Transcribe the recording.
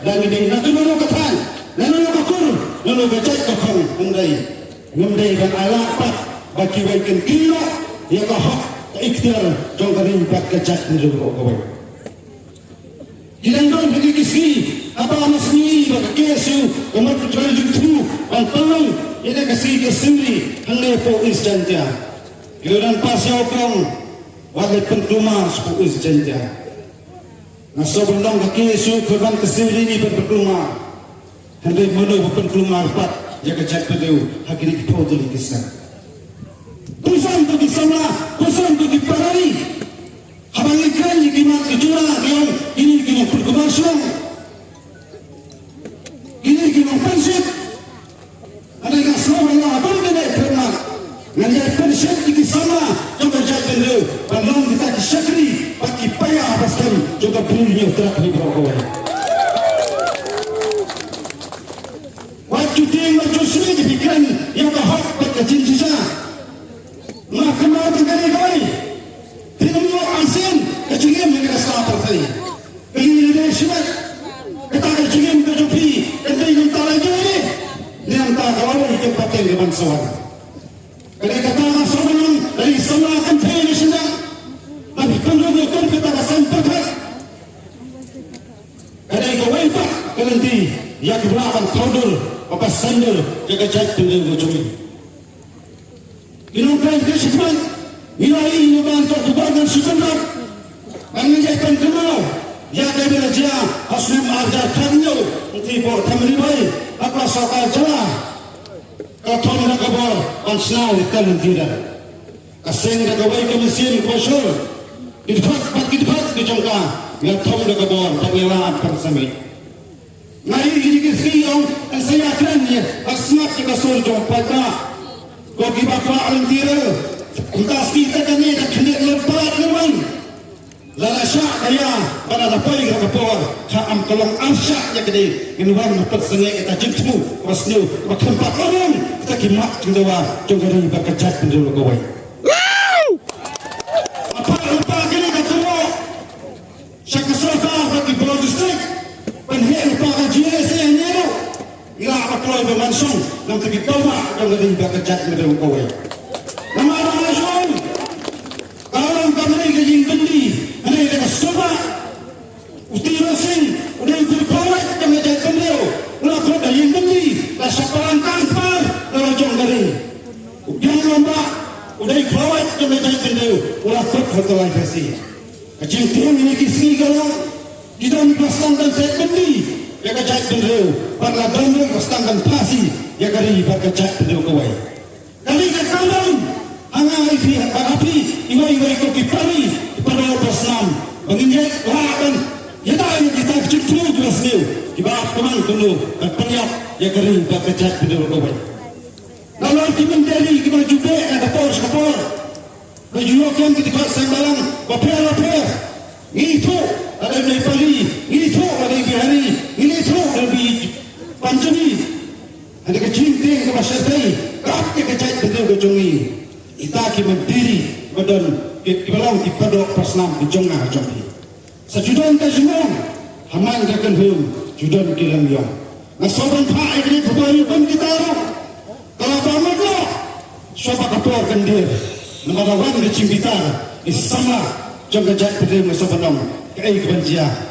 dan ini natulunok katan, natulunok kakur, natulunok kacak kakang ngumday dan alapat bagi baikan kilo yang hak ikhtiar jongkarin bat kacak natulunok kawai. Jidandon bagi kisi apa masni bagi kesu umar kecuali jutu dan pelung ini kasih kesuri hendak po instantia. Giliran pasal kong wajib penkluma sepuluh instantia. Nasa bendang kaki isu korban kesini ini berpekluma hendak menuju berpekluma rapat jaga cak beliau hakiri kita utuli kisah kusan tu kisahlah kusan tu kiparari habang ikan jikimat kecura yang ini kini perkemasang ini kini pensip ada yang semua yang abang kena ternak nanti pensip kisahlah jaga cak beliau bandang kita kisahri bagi payah pasal juga punya terak di bawah. Waktu dia macam sulit dipikiran yang hak berkecil sisa. Maka mau tinggal kali. Tidak mau asin kecilnya mereka salah percaya. Ini dia siapa? Kita kecilnya kecuali kita yang tak lagi ini. Yang tak kawan itu pakai leban sawah. Kalau kata sebelum dari semua akan pergi sudah. Tapi kalau kita kesan percaya. Ada yang kawaipak kelanti yang berlawan kaudur apa sandal jaga cak dengan gocoi. Inumkan kesempatan nilai inumkan tertubaran sebentar mengajarkan kemau yang ada dia asum ajar kanyo tiba tamribai apa sakal jala katon nakabor ansnau kelanti dah kaseng nakawai ke mesin kosor idfat dicongka yang tahu dah kabur tak lewat persami. Mari ini kisah yang saya akan ni asmat kita surga pada kau kibat orang tira entah kita kan ni dah kena lepas lewan. Lala syak kaya pada dapai kita kabur ham kolong asyak yang gede inwan persengit kita jemput pasnu makan empat orang kita kimat kita jongkari berkejat pendulu kawai. Bagi Pulau Distrik penhek lupa GSA ni tu ila akloi berlangsung dan segi tawa dan lebih berkejat dengan kawai nama langsung kalau kami kejing bendi ini dengan sekolah uti racing udah ikut kawai dan ngejat beliau ulah kau dah yang bendi dah sepalan tanpa dalam jong dari ujian lomba udah ikut kawai dan ngejat beliau ulah kau hotel versi kejing tiang ini kisih kalau kita mempelastangkan saya bendi ya kacak beliau pada bandung pelastangkan pasi ya kari berkacak beliau kawai kali ke kalang hangai fi api iwai koki pari pada pasam menginjak lawan ya dah kita cepu jelas beliau ibarat teman dulu penyak ya kari berkacak beliau kawai lalu kita menjadi kita juga ada kapor berjuang kita sembarang bapel itu ada yang Nepali, itu ada yang Bihari, itu lebih Panjani, ada kecintaan ke masyarakat, kap kecait betul kejongi, kita kita berdiri badan kita belong di padok pasnam di jongah jongi. Sejudan kejunung, haman akan hum, judan kilang yong. Nasoban pak ini berbayu pun kita kalau bangun lo, siapa kapor kendir, nama lawan kecimpitan, isama jong kejait betul nasoban kayak kebencian.